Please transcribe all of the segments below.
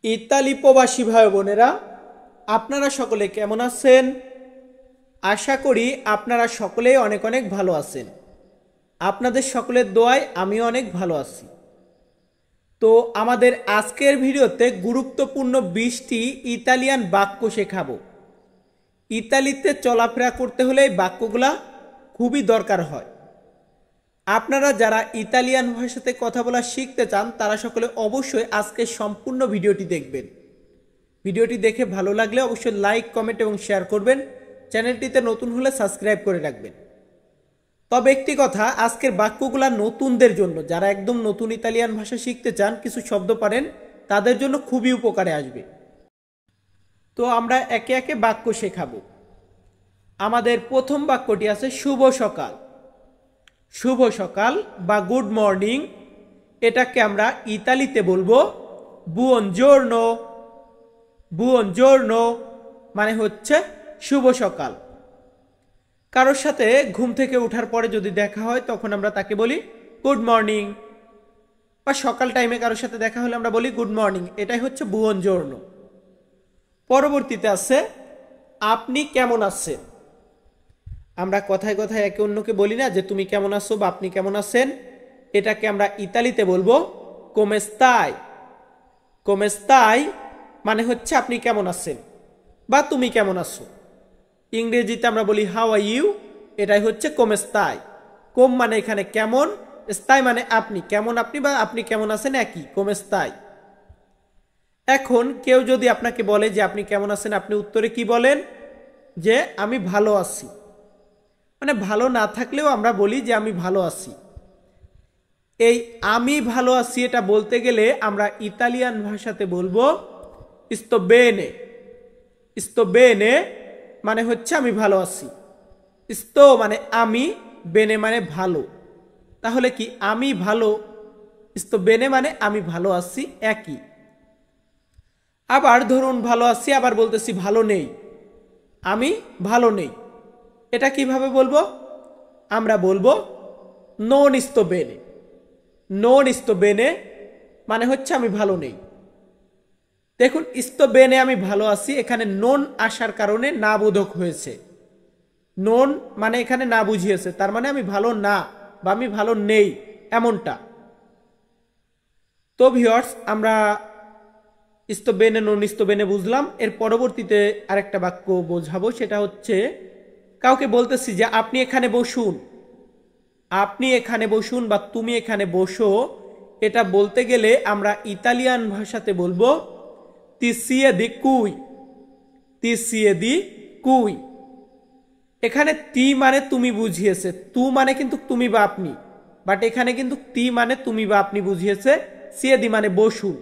Italy প্রবাসী ভাই বোনেরা, আপনারা সকলে কেমন আছেন? আশা করি আপনারা সকলেই অনেক অনেক ভালো আছেন। আপনাদের সকলের দোয়ায় আমিও অনেক ভালো আছি। তো আমাদের আজকের ভিডিওতে গুরুত্বপূর্ণ 20টি ইতালিয়ান বাক্য শেখাবো। ইতালিতে চলাফেরা করতে হলে এই বাক্যগুলা খুবই দরকার হয়। আপনারা যারা ইতালিয়ান ভাষাতে কথা বলা শিখতে চান তারা সকলে অবশ্যই আজকের সম্পূর্ণ ভিডিওটি দেখবেন। ভিডিওটি দেখে ভালো লাগলে অবশ্যই লাইক, কমেন্ট এবং শেয়ার করবেন। চ্যানেলটিতে নতুন হলে সাবস্ক্রাইব করে রাখবেন। তবে একটি কথা, আজকের বাক্যগুলা নতুনদের জন্য, যারা একদম নতুন ইতালিয়ান ভাষা শিখতে চান, কিছু শব্দ পারেন, তাদের জন্য খুবই উপকারে আসবে। তো আমরা একে একে বাক্য শেখাবো। আমাদের প্রথম বাক্যটি আছে শুভ সকাল। শুভ সকাল বা গুড মর্নিং, এটাকে আমরা ইতালিতে বলবো বুongiorno। বুongiorno মানে হচ্ছে শুভ সকাল। কারোর সাথে ঘুম থেকে ওঠার পরে যদি দেখা হয় তখন আমরা তাকে বলি গুড মর্নিং, বা সকাল টাইমে কারোর সাথে দেখা হলে আমরা বলি গুড মর্নিং। এটাই হচ্ছে বুongiorno। পরবর্তীতে আছে আপনি কেমন আছেন। আমরা কথায় কথায় একে অন্যকে বলি না যে তুমি কেমন আছো বা আপনি কেমন আছেন। এটাকে আমরা ইতালিতে বলবো come stai। come stai মানে হচ্ছে আপনি কেমন আছেন বা তুমি কেমন আছো। ইংরেজিতে আমরা বলি হাউ আর ইউ, এটাই হচ্ছে come stai। কম মানে এখানে কেমন, স্তাই মানে আপনি, কেমন আপনি বা আপনি কেমন আছেন একই, come stai। এখন কেউ যদি আপনাকে বলে যে আপনি কেমন আছেন, আপনি উত্তরে কি বলেন? যে আমি ভালো আছি। মানে ভালো না থাকলেও আমরা বলি যে আমি ভালো আছি। এই আমি ভালো আছি এটা বলতে গেলে আমরা ইতালিয়ান ভাষাতে বলবো sto bene। sto bene মানে হচ্ছে আমি ভালো আছি। sto মানে আমি, bene মানে ভালো। তাহলে কি আমি ভালো, sto bene মানে আমি ভালো আছি একই। আবার ধরুন ভালো আছি, আবার বলতেছি ভালো নেই, আমি ভালো নেই। এটা কিভাবে বলবো? আমরা বলবো non sto bene। non sto bene মানে হচ্ছে আমি ভালো নেই। দেখুন sto bene আমি ভালো আছি, এখানে নন আসার কারণে না বোধক হয়েছে। নন মানে এখানে না বুঝিয়েছে, তার মানে আমি ভালো না বা আমি ভালো নেই এমনটা। তো ভিউয়ার্স, আমরা sto bene non sto bene বুঝলাম। এর পরবর্তীতে আরেকটা বাক্য বোঝাবো, সেটা হচ্ছে কাউকে বলতেছি যে আপনি এখানে বসুন। আপনি এখানে বসুন বা তুমি এখানে বসো, এটা বলতে গেলে আমরা ইতালিয়ান ভাষাতে বলবো ti siedi qui। ti siedi qui। এখানে তি মানে তুমি বুঝিয়েছে, তু মানে কিন্তু তুমি বা আপনি, বাট এখানে কিন্তু তি মানে তুমি বা আপনি বুঝিয়েছে। সিয়েদি মানে বসুন,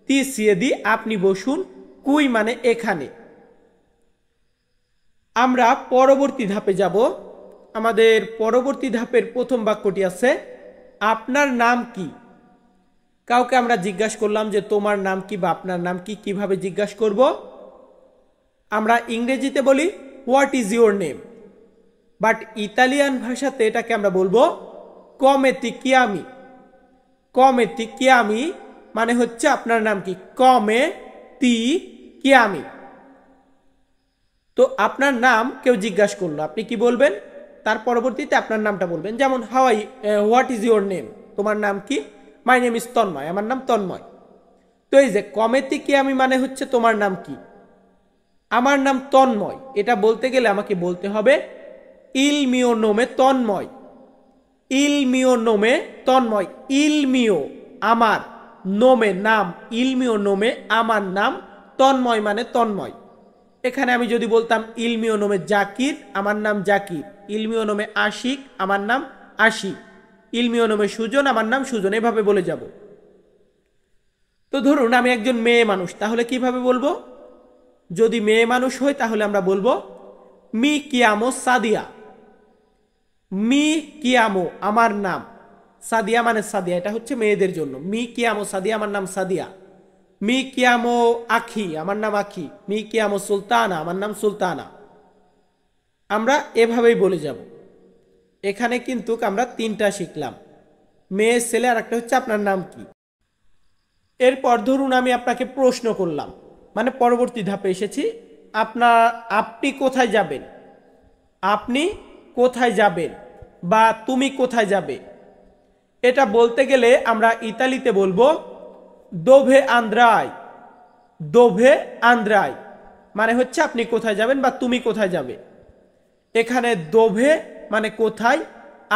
তি সিয়েদি আপনি বসুন, কুই মানে এখানে। আমরা পরবর্তী ধাপে যাব। আমাদের পরবর্তী ধাপের প্রথম বাক্যটি আছে আপনার নাম কি। কাউকে আমরা জিজ্ঞাসা করলাম যে তোমার নাম কি বা আপনার নাম কি, কিভাবে জিজ্ঞাসা করব? আমরা ইংরেজিতে বলি what is your name, but Italian ভাষাতে এটাকে আমরা বলবো come ti chiami। come ti chiami মানে হচ্ছে আপনার নাম কি, come ti chiami। তো আপনার নাম কেউ জিজ্ঞাসা করলো, আপনি কি বলবেন? তার পরবর্তীতে আপনার নামটা বলবেন। যেমন হোয়াট ইজ ইউর নেম, তোমার নাম কি? মাই নেম ইজ তন্ময়, আমার নাম তন্ময়। তো এই যে come ti chiami মানে হচ্ছে তোমার নাম কি, আমার নাম তন্ময়। এটা বলতে গেলে আমাকে বলতে হবে il mio nome Tanmoy. il mio nome Tanmoy. il mio আমার, nome নাম, il mio nome আমার নাম, তন্ময় মানে তন্ময়। এখানে আমি যদি বলতাম il mio nome জাকির, আমার নাম Zakir, il mio nome Ashiq, আমার নাম Ashiq, il mio nome Sujan, আমার নাম সুজন, এভাবে বলে যাব। তো ধরুন আমি একজন মেয়ে মানুষ, তাহলে কিভাবে বলবো? যদি মেয়ে মানুষ হয় তাহলে আমরা বলবো me chiamo Sadia. Me chiamo আমার নাম, সাদিয়া মানে সাদিয়া, এটা হচ্ছে মেয়েদের জন্য। মি chiamo সাদিয়া, আমার নাম সাদিয়া। মি chiamo আখি, আমার নাম আখি। মি chiamo সুলতানা, আমার নাম সুলতানা। আমরা এভাবেই বলে যাব। এখানে কিন্তু আমরা তিনটা শিখলাম, মেয়ে ছেলে, আর একটা হচ্ছে আপনার নাম কি। এরপর ধরুন আমি আপনাকে প্রশ্ন করলাম, মানে পরবর্তী ধাপে এসেছি। আপনি কোথায় যাবেন, আপনি কোথায় যাবেন বা তুমি কোথায় যাবে, এটা বলতে গেলে আমরা ইতালিতে বলবো দোভে আন্দ্রাই। দোভে আন্দ্রাই মানে হচ্ছে আপনি কোথায় যাবেন বা তুমি কোথায় যাবে। এখানে দোভে মানে কোথায়,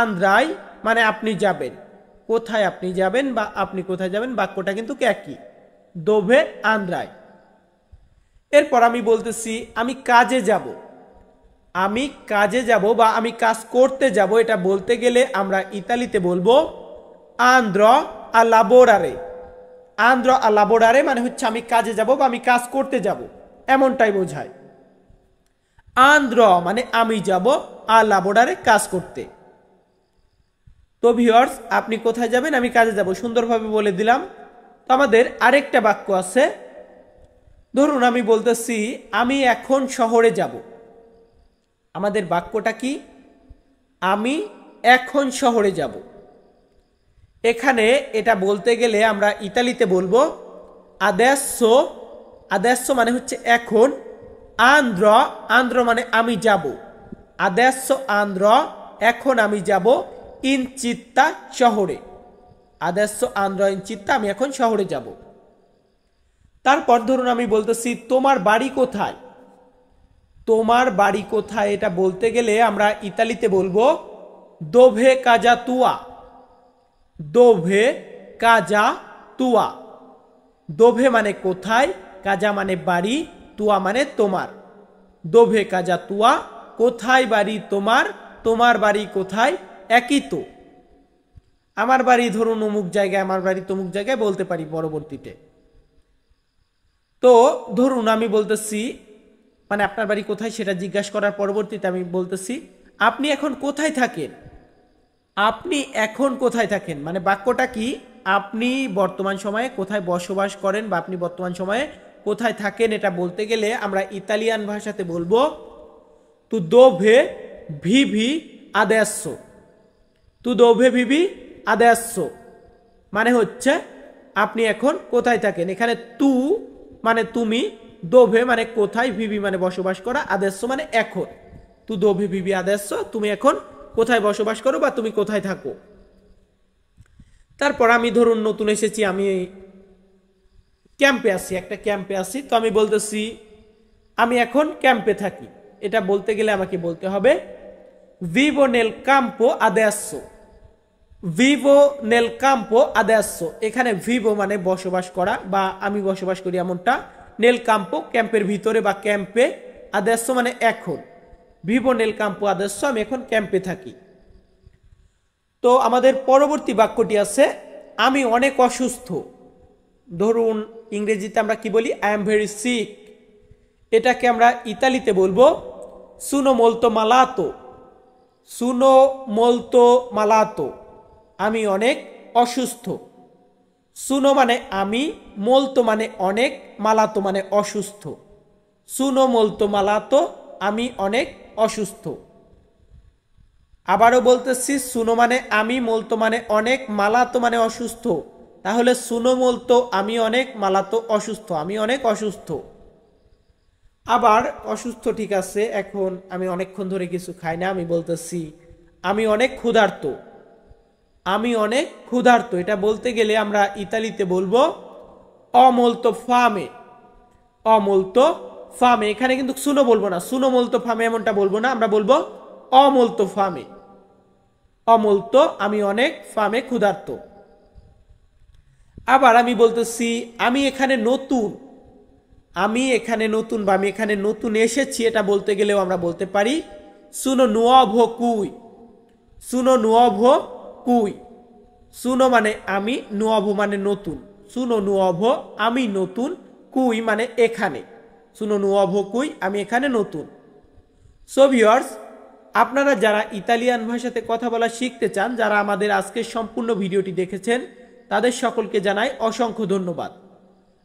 আন্দ্রাই মানে আপনি যাবেন, কোথায় আপনি যাবেন বা আপনি কোথায় যাবেন, বাক্যটা কিন্তু একই, দোভে আন্দ্রাই। এরপর আমি বলতেছি আমি কাজে যাব, আমি কাজে যাব বা আমি কাজ করতে যাব, এটা বলতে গেলে আমরা ইতালিতে বলবো আন্দ্র আ লাবোরারে। আন্দ্র আ লাবোরারে মানে হচ্ছে আমি কাজে যাব বা আমি কাজ করতে যাব, এমনটাই বোঝায়। আন্দ্র মানে আমি যাব, আ লাবোরারে কাজ করতে। তো ভিউয়ার্স, আপনি কোথায় যাবেন, আমি কাজে যাব, সুন্দরভাবে বলে দিলাম। তো আমাদের আরেকটা বাক্য আছে। ধরুন আমি বলতেছি আমি এখন শহরে যাব। আমাদের বাক্যটা কি, আমি এখন শহরে যাব। এখানে এটা বলতে গেলে আমরা ইতালিতে বলবো আদেসো। আদেসো মানে হচ্ছে এখন, আন্দ্র, আন্দ্র মানে আমি যাব, আদেসো আন্দ্র এখন আমি যাব, ইন চিত্তা শহরে, আদেসো আন্দ্র ইন চিত্তা আমি এখন শহরে যাব। তারপর ধরুন আমি বলতেছি তোমার বাড়ি কোথায়। তোমার বাড়ি কোথায় এটা বলতে গেলে আমরা ইতালিতে বলবো দোভে কাজা তুয়া। দোভে কাজা তুয়া। দোভে মানে কোথায়, কাজা মানে বাড়ি, তুয়া মানে তোমার। দোভে কাজা তুয়া কোথায় বাড়ি তোমার, তোমার বাড়ি কোথায়, একই তো। আমার বাড়ি ধরুন অমুক জায়গায়, আমার বাড়ি তমুক জায়গায় বলতে পারি পরবর্তীতে। তো ধরুন আমি বলতেছি মানে আপনার বাড়ি কোথায় সেটা জিজ্ঞাসা করার পরবর্তীতে আমি বলতেছি আপনি এখন কোথায় থাকেন। আপনি এখন কোথায় থাকেন মানে বাক্যটা কি, আপনি বর্তমান সময়ে কোথায় বসবাস করেন বা আপনি বর্তমান সময়ে কোথায় থাকেন, এটা বলতে গেলে আমরা ইতালিয়ান ভাষাতে বলবো তু দোভে ভিভি আদেসো। তু দোভে ভিভি আদেসো মানে হচ্ছে আপনি এখন কোথায় থাকেন। এখানে তু মানে তুমি, দোভে মানে কোথায়, ভিভি মানে বসবাস করা, আদেশ মানে এখন। তু দোভে ভিভি আদেশ, তুমি এখন কোথায় বসবাস করো বা তুমি কোথায় থাকো। তারপর আমি ধরুন নতুন এসেছি, আমি ক্যাম্পে আছি, একটা ক্যাম্পে আছি। তো আমি বলতেছি আমি এখন ক্যাম্পে থাকি। এটা বলতে গেলে আমাকে বলতে হবে ভিভো নেল কাম্পো আদেসো। ভিভো নেল কাম্পো আদেসো। এখানে ভিভো মানে বসবাস করা বা আমি বসবাস করি এমনটা, নেল কাম্পো ক্যাম্পের ভিতরে বা ক্যাম্পে, আদেসো মানে এখন। ভিভো নেল কাম্পো আদেসো আমি এখন ক্যাম্পে থাকি। তো আমাদের পরবর্তী বাক্যটি আছে আমি অনেক অসুস্থ। ধরুন ইংরেজিতে আমরা কি বলি, আই এম ভেরি সিক। এটাকে আমরা ইতালিতে বলবো সুনো মোলতো মালাতো। সুনো মোলতো মালাতো আমি অনেক অসুস্থ। সুনো মানে আমি, মোলতো মানে অনেক, মালাতো মানে অসুস্থ। সুনো মোলতো মালাতো আমি অনেক অসুস্থ। আবারও বলতেছি সুনো মানে আমি, মোলতো মানে অনেক, মালাতো মানে অসুস্থ। তাহলে সুনো মোলতো আমি অনেক, মালাতো অসুস্থ, আমি অনেক অসুস্থ। আবার অসুস্থ ঠিক আছে, এখন আমি অনেকক্ষণ ধরে কিছু খাই না, আমি বলতেছি আমি অনেক ক্ষুধার্ত। আমি অনেক ক্ষুধার্ত এটা বলতে গেলে আমরা ইতালিতে বলবো অমোলতো ফামে। অমোলতো ফামে। এখানে কিন্তু সুনো বলবো না, সুনো মোলতো ফামে এমনটা বলবো না, আমরা বলবো অমোলতো ফামে। অমোলতো আমি অনেক, ফামে ক্ষুধার্ত। আবার আমি বলতেছি আমি এখানে নতুন। আমি এখানে নতুন বা আমি এখানে নতুন এসেছি, এটা বলতে গেলেও আমরা বলতে পারি সুনো নুয়োভো কুই। সুনো নুয়োভো কুই। সুনো মানে আমি, নুয়োভো মানে নতুন। সুনো নুয়োভো আমি নতুন, কুই মানে এখানে। সুনো নুয়োভো কুই আমি এখানে নতুন। সো ভিউয়ার্স, আপনারা যারা ইতালিয়ান ভাষাতে কথা বলা শিখতে চান, যারা আমাদের আজকের সম্পূর্ণ ভিডিওটি দেখেছেন, তাদের সকলকে জানাই অসংখ্য ধন্যবাদ।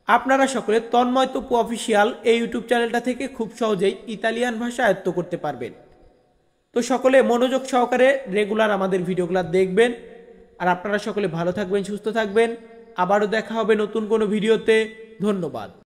আপনারা সকলে তন্ময় তপু অফিসিয়াল এই ইউটিউব চ্যানেলটা থেকে খুব সহজেই ইতালিয়ান ভাষা আয়ত্ত করতে পারবেন। তো সকলে মনোযোগ সহকারে রেগুলার আমাদের ভিডিওগুলো দেখবেন। আর আপনারা সকলে ভালো থাকবেন, সুস্থ থাকবেন। আবারও দেখা হবে নতুন কোনো ভিডিওতে। ধন্যবাদ।